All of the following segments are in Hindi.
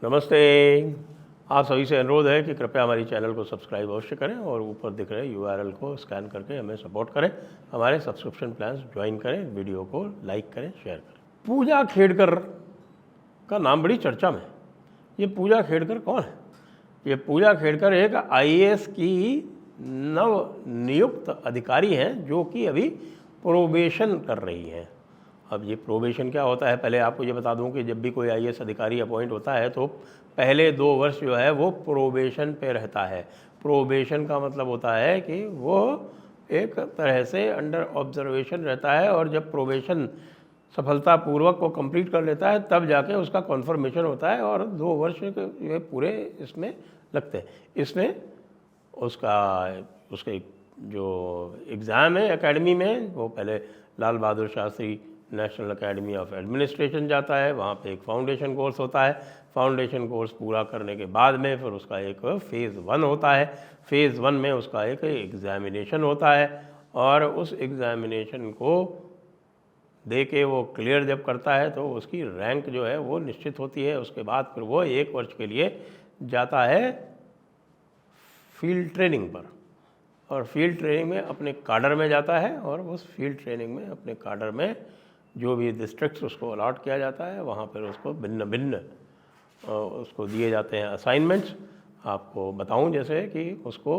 नमस्ते। आप सभी से अनुरोध है कि कृपया हमारी चैनल को सब्सक्राइब अवश्य करें और ऊपर दिख रहे URL को स्कैन करके हमें सपोर्ट करें। हमारे सब्सक्रिप्शन प्लान्स ज्वाइन करें, वीडियो को लाइक करें, शेयर करें। पूजा खेड़कर का नाम बड़ी चर्चा में। ये पूजा खेड़कर कौन है? ये पूजा खेड़कर एक IAS की नव नियुक्त अधिकारी हैं जो कि अभी प्रोबेशन कर रही हैं। अब ये प्रोबेशन क्या होता है, पहले आपको ये बता दूं कि जब भी कोई IAS अधिकारी अपॉइंट होता है तो पहले 2 वर्ष जो है वो प्रोबेशन पे रहता है। प्रोबेशन का मतलब होता है कि वो एक तरह से अंडर ऑब्जर्वेशन रहता है और जब प्रोबेशन सफलतापूर्वक वो कंप्लीट कर लेता है तब जाके उसका कन्फर्मेशन होता है और 2 वर्ष ये पूरे इसमें लगते हैं। इसमें उसके जो एग्ज़ाम है एकेडमी में, वो पहले Lal Bahadur Shastri national academy of administration जाता है, वहाँ पे एक फाउंडेशन कोर्स होता है। फाउंडेशन कोर्स पूरा करने के बाद में फिर उसका एक फ़ेज़ 1 होता है। फ़ेज़ 1 में उसका एक एग्ज़ामिनेशन होता है और उस एग्ज़ामिनेशन को दे के वो क्लियर जब करता है तो उसकी रैंक जो है वो निश्चित होती है। उसके बाद फिर वो 1 वर्ष के लिए जाता है फील्ड ट्रेनिंग पर और फील्ड ट्रेनिंग में अपने काडर में जाता है और उस फील्ड ट्रेनिंग में अपने काडर में जो भी डिस्ट्रिक्ट्स उसको अलॉट किया जाता है वहाँ पर उसको भिन्न भिन्न उसको दिए जाते हैं असाइनमेंट्स। आपको बताऊं जैसे कि उसको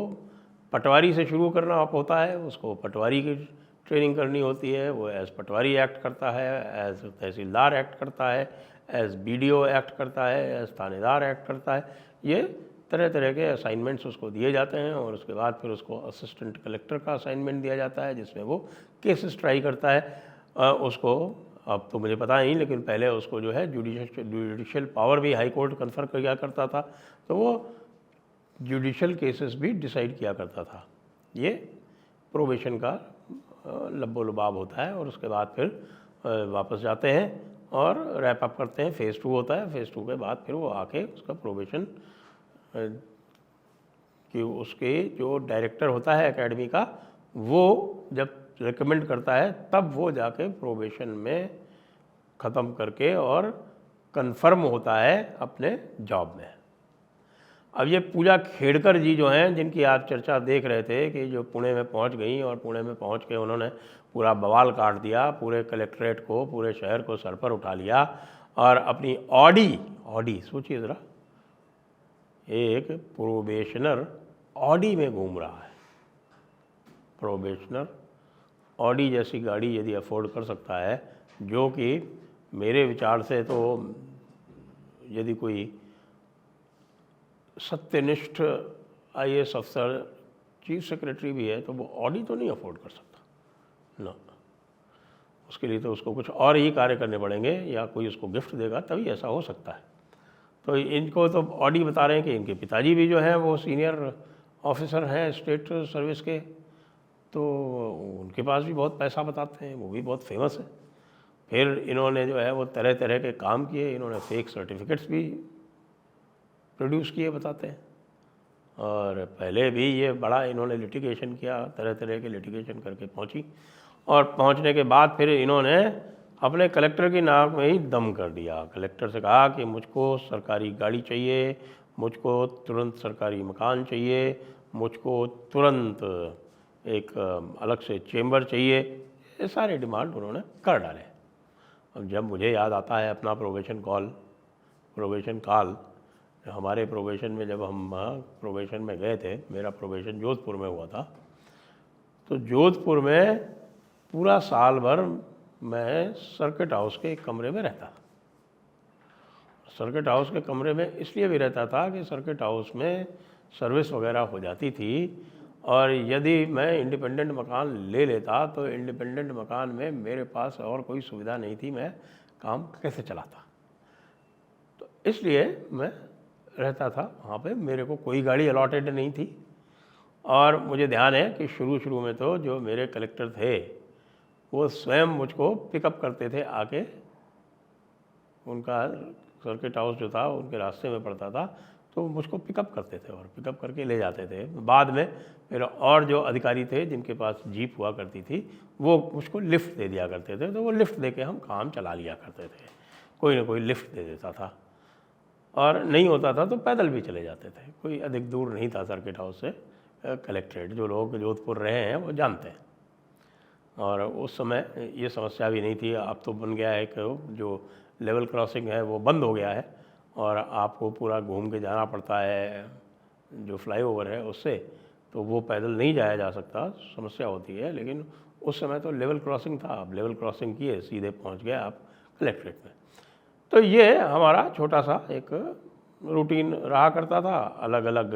पटवारी से शुरू करना आप होता है, उसको पटवारी की ट्रेनिंग करनी होती है। वो एज़ पटवारी एक्ट करता है, एज़ तहसीलदार एक्ट करता है, एज़ BDO एक्ट करता है, एज़ थानेदार एक्ट करता है। ये तरह तरह के असाइनमेंट्स उसको दिए जाते हैं और उसके बाद फिर उसको असिस्टेंट कलेक्टर का असाइनमेंट दिया जाता है जिसमें वो केसेस ट्राई करता है। उसको अब तो मुझे पता नहीं, लेकिन पहले उसको जो है जुडिशियल पावर भी हाई कोर्ट कन्फर किया करता था, तो वो जुडिशियल केसेस भी डिसाइड किया करता था। ये प्रोबेशन का लब्बो लुबाब होता है और उसके बाद फिर वापस जाते हैं और रैप अप करते हैं। फ़ेज़ 2 होता है। फ़ेज़ 2 के बाद फिर वो आके उसका प्रोबेशन कि उसके जो डायरेक्टर होता है एकेडमी का, वो जब रिकमेंड करता है तब वो जाके प्रोबेशन में ख़त्म करके और कंफर्म होता है अपने जॉब में। अब ये पूजा खेड़कर जी जो हैं, जिनकी आप चर्चा देख रहे थे कि जो पुणे में पहुंच गई और पुणे में पहुंच के उन्होंने पूरा बवाल काट दिया, पूरे कलेक्ट्रेट को, पूरे शहर को सर पर उठा लिया और अपनी ऑडी सोचिए ज़रा, एक प्रोबेशनर ऑडी में घूम रहा है। प्रोबेशनर ऑडी जैसी गाड़ी यदि अफोर्ड कर सकता है, जो कि मेरे विचार से तो यदि कोई सत्यनिष्ठ IAS अफसर चीफ सेक्रेटरी भी है तो वो ऑडी तो नहीं अफोर्ड कर सकता ना। उसके लिए तो उसको कुछ और ही कार्य करने पड़ेंगे या कोई उसको गिफ्ट देगा तभी ऐसा हो सकता है। तो इनको तो ऑडी बता रहे हैं कि इनके पिताजी भी जो हैं वो सीनियर ऑफिसर हैं स्टेट सर्विस के, तो उनके पास भी बहुत पैसा बताते हैं, वो भी बहुत फेमस है। फिर इन्होंने जो है वो तरह तरह के काम किए, इन्होंने फेक सर्टिफिकेट्स भी प्रोड्यूस किए बताते हैं। और पहले भी ये बड़ा इन्होंने लिटिगेशन किया, तरह तरह के लिटिगेशन करके पहुंची और पहुंचने के बाद फिर इन्होंने अपने कलेक्टर की नाक में ही दम कर दिया। कलेक्टर से कहा कि मुझको सरकारी गाड़ी चाहिए, मुझको तुरंत सरकारी मकान चाहिए, मुझको तुरंत एक अलग से चेंबर चाहिए। ये सारे डिमांड उन्होंने कर डाले। अब जब मुझे याद आता है अपना प्रोबेशन काल, हमारे प्रोबेशन में जब हम प्रोबेशन में गए थे, मेरा प्रोबेशन जोधपुर में हुआ था, तो जोधपुर में पूरा साल भर मैं सर्किट हाउस के एक कमरे में रहता था। सर्किट हाउस के कमरे में इसलिए भी रहता था कि सर्किट हाउस में सर्विस वगैरह हो जाती थी और यदि मैं इंडिपेंडेंट मकान ले लेता तो इंडिपेंडेंट मकान में मेरे पास और कोई सुविधा नहीं थी, मैं काम कैसे चलाता। तो इसलिए मैं रहता था वहाँ पे। मेरे को कोई गाड़ी अलॉटेड नहीं थी और मुझे ध्यान है कि शुरू में तो जो मेरे कलेक्टर थे वो स्वयं मुझको पिकअप करते थे आके। उनका सर्किट हाउस जो था उनके रास्ते में पड़ता था, तो मुझको पिकअप करते थे और पिकअप करके ले जाते थे। बाद में मेरा और जो अधिकारी थे जिनके पास जीप हुआ करती थी वो मुझको लिफ्ट दे दिया करते थे, तो वो लिफ्ट दे के हम काम चला लिया करते थे। कोई ना कोई लिफ्ट दे देता था। और नहीं होता था तो पैदल भी चले जाते थे, कोई अधिक दूर नहीं था सर्किट हाउस से कलेक्ट्रेट। जो लोग जोधपुर रहे हैं वो जानते हैं। और उस समय ये समस्या भी नहीं थी। अब तो बन गया है कि जो लेवल क्रॉसिंग है वो बंद हो गया है और आपको पूरा घूम के जाना पड़ता है जो फ्लाईओवर है उससे, तो वो पैदल नहीं जाया जा सकता, समस्या होती है। लेकिन उस समय तो लेवल क्रॉसिंग था, आप लेवल क्रॉसिंग किए सीधे पहुंच गए आप कलेक्ट्रेट में। तो ये हमारा छोटा सा एक रूटीन रहा करता था। अलग अलग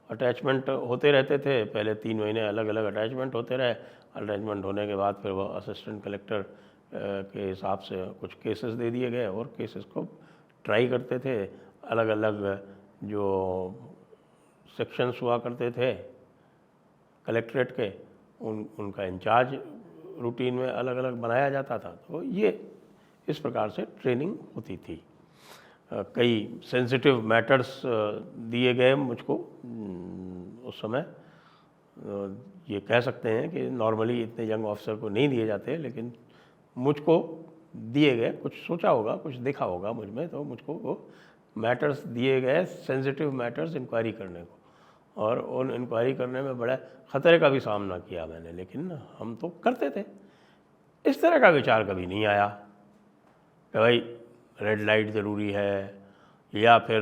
अटैचमेंट होते रहते थे, पहले 3 महीने अलग अलग अटैचमेंट होते रहे। अटैचमेंट होने के बाद फिर वो असिस्टेंट कलेक्टर के हिसाब से कुछ केसेस दे दिए गए और केसेस को ट्राई करते थे। अलग अलग जो सेक्शंस हुआ करते थे कलेक्ट्रेट के, उनका इंचार्ज रूटीन में अलग अलग बनाया जाता था। तो ये इस प्रकार से ट्रेनिंग होती थी। कई सेंसिटिव मैटर्स दिए गए मुझको उस समय। ये कह सकते हैं कि नॉर्मली इतने यंग ऑफिसर को नहीं दिए जाते, लेकिन मुझको दिए गए। कुछ सोचा होगा, कुछ देखा होगा मुझ में, तो मुझको वो मैटर्स दिए गए, सेंसिटिव मैटर्स इंक्वायरी करने को। और उन इंक्वायरी करने में बड़ा ख़तरे का भी सामना किया मैंने, लेकिन हम तो करते थे। इस तरह का विचार कभी नहीं आया कि भाई रेड लाइट ज़रूरी है या फिर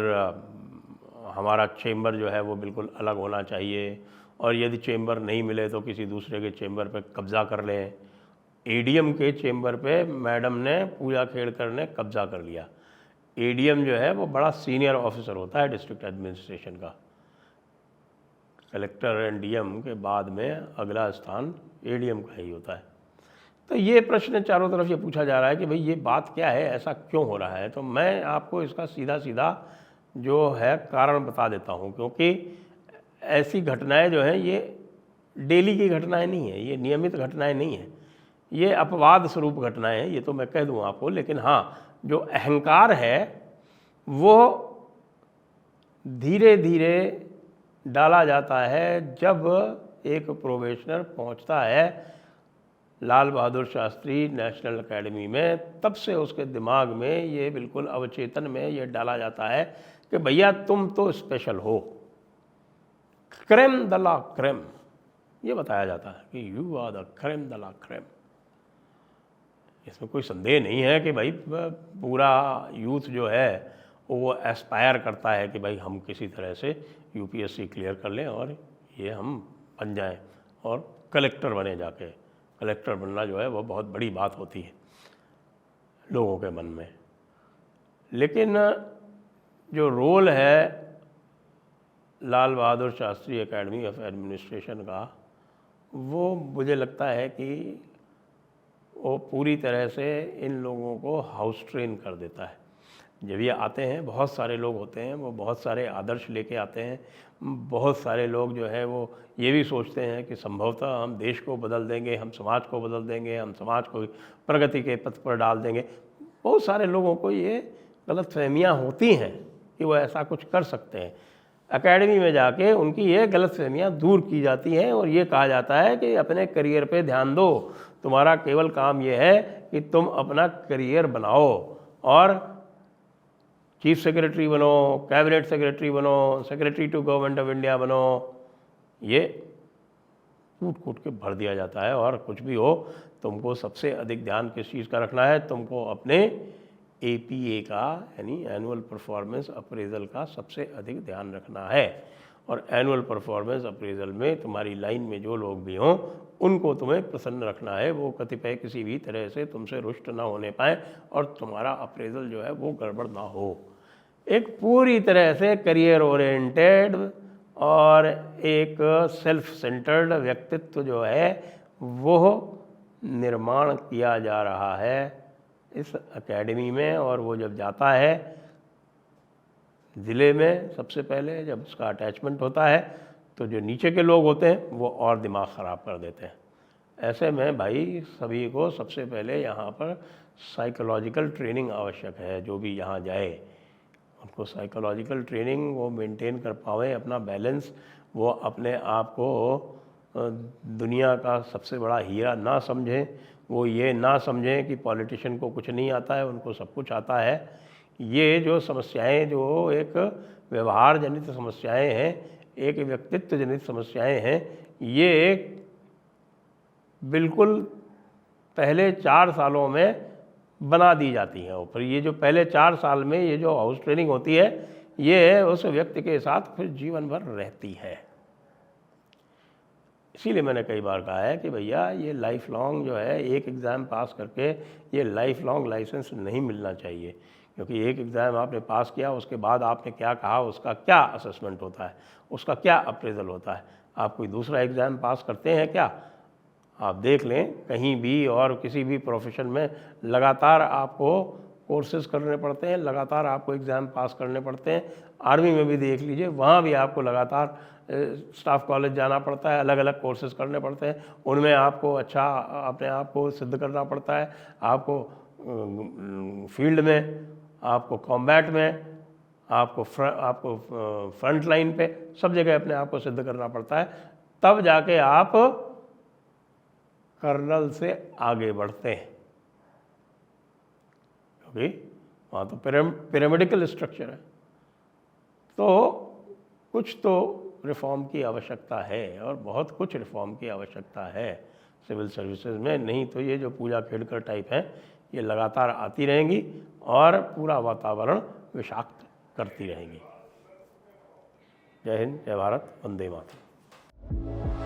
हमारा चेंबर जो है वो बिल्कुल अलग होना चाहिए, और यदि चेंबर नहीं मिले तो किसी दूसरे के चेंबर पे कब्ज़ा कर लें। एडीएम के चेंबर पे मैडम ने पूजा खेड़कर ने कब्ज़ा कर लिया। एडीएम जो है वो बड़ा सीनियर ऑफिसर होता है डिस्ट्रिक्ट एडमिनिस्ट्रेशन का। कलेक्टर एंड डीएम के बाद में अगला स्थान एडीएम का ही होता है। तो ये प्रश्न चारों तरफ ये पूछा जा रहा है कि भाई ये बात क्या है, ऐसा क्यों हो रहा है। तो मैं आपको इसका सीधा सीधा जो है कारण बता देता हूँ, क्योंकि ऐसी घटनाएं जो हैं ये डेली की घटनाएं नहीं है, ये नियमित घटनाएं नहीं हैं, ये अपवाद स्वरूप घटनाएं हैं, ये तो मैं कह दूँ आपको। लेकिन हाँ, जो अहंकार है वो धीरे धीरे डाला जाता है। जब एक प्रोबेशनर पहुंचता है लाल बहादुर शास्त्री नेशनल एकेडमी में, तब से उसके दिमाग में ये बिल्कुल अवचेतन में ये डाला जाता है कि भैया तुम तो स्पेशल हो, क्रेम द ला क्रेम। ये बताया जाता है कि you are the creme de la creme. इसमें कोई संदेह नहीं है कि भाई पूरा यूथ जो है वो एस्पायर करता है कि भाई हम किसी तरह से यूपीएससी क्लियर कर लें और ये हम बन जाएं और कलेक्टर बने जाके। कलेक्टर बनना जो है वो बहुत बड़ी बात होती है लोगों के मन में। लेकिन जो रोल है लाल Bahadur Shastri academy of administration का, वो मुझे लगता है कि वो पूरी तरह से इन लोगों को हाउस ट्रेन कर देता है। जब ये आते हैं, बहुत सारे लोग होते हैं, वो बहुत सारे आदर्श लेके आते हैं। बहुत सारे लोग जो है वो ये भी सोचते हैं कि संभवतः हम देश को बदल देंगे, हम समाज को बदल देंगे, हम समाज को प्रगति के पथ पर डाल देंगे। बहुत सारे लोगों को ये गलतफहमियां होती हैं कि वो ऐसा कुछ कर सकते हैं। एकेडमी में जाके उनकी ये गलतफहमियां दूर की जाती हैं और ये कहा जाता है कि अपने करियर पे ध्यान दो, तुम्हारा केवल काम ये है कि तुम अपना करियर बनाओ और चीफ सेक्रेटरी बनो, कैबिनेट सेक्रेटरी बनो, secretary to government of India बनो। ये कूट कूट के भर दिया जाता है। और कुछ भी हो, तुमको सबसे अधिक ध्यान किस चीज़ का रखना है, तुमको अपने एपीए का यानी एनुअल परफॉर्मेंस अप्रेजल का सबसे अधिक ध्यान रखना है। और एनुअल परफॉर्मेंस अप्रेजल में तुम्हारी लाइन में जो लोग भी हों उनको तुम्हें प्रसन्न रखना है, वो कतिपय किसी भी तरह से तुमसे रुष्ट ना होने पाए और तुम्हारा अप्रेजल जो है वो गड़बड़ ना हो। एक पूरी तरह से करियर ओरिएंटेड और एक सेल्फ सेंटर्ड व्यक्तित्व जो है वो निर्माण किया जा रहा है इस एकेडमी में। और वो जब जाता है ज़िले में, सबसे पहले जब उसका अटैचमेंट होता है, तो जो नीचे के लोग होते हैं वो और दिमाग ख़राब कर देते हैं। ऐसे में भाई सभी को सबसे पहले यहाँ पर साइकोलॉजिकल ट्रेनिंग आवश्यक है। जो भी यहाँ जाए उनको साइकोलॉजिकल ट्रेनिंग, वो मेंटेन कर पाएँ अपना बैलेंस, वो अपने आप को दुनिया का सबसे बड़ा हीरा ना समझें, वो ये ना समझें कि पॉलिटिशियन को कुछ नहीं आता है, उनको सब कुछ आता है। ये जो समस्याएं, जो एक व्यवहार जनित समस्याएं हैं, एक व्यक्तित्व जनित समस्याएं हैं, ये बिल्कुल पहले 4 सालों में बना दी जाती हैं। और फिर ये जो पहले 4 साल में ये जो हाउस ट्रेनिंग होती है, ये उस व्यक्ति के साथ फिर जीवन भर रहती है। इसीलिए मैंने कई बार कहा है कि भैया ये लाइफ लॉन्ग जो है, एक एग्ज़ाम पास करके ये लाइफ लॉन्ग लाइसेंस नहीं मिलना चाहिए, क्योंकि एक एग्ज़ाम आपने पास किया, उसके बाद आपने क्या कहा, उसका क्या असेसमेंट होता है, उसका क्या अप्रेजल होता है। आप कोई दूसरा एग्ज़ाम पास करते हैं क्या? आप देख लें, कहीं भी और किसी भी प्रोफेशन में लगातार आपको कोर्सेज करने पड़ते हैं, लगातार आपको एग्ज़ाम पास करने पड़ते हैं। आर्मी में भी देख लीजिए, वहाँ भी आपको लगातार स्टाफ कॉलेज जाना पड़ता है, अलग अलग कोर्सेज करने पड़ते हैं, उनमें आपको अच्छा अपने आप को सिद्ध करना पड़ता है। आपको फील्ड में, आपको कॉम्बैट में, आपको फ्रंट लाइन पे, सब जगह अपने आप को सिद्ध करना पड़ता है, तब जाके आप कर्नल से आगे बढ़ते हैं, क्योंकि वहाँ तो पिरामिडिकल स्ट्रक्चर है। तो कुछ तो रिफॉर्म की आवश्यकता है, और बहुत कुछ रिफॉर्म की आवश्यकता है सिविल सर्विसेज में। नहीं तो ये जो पूजा खेड़कर टाइप है, ये लगातार आती रहेंगी और पूरा वातावरण विषाक्त करती रहेंगी। जय हिंद, जय भारत, वंदे मातरम।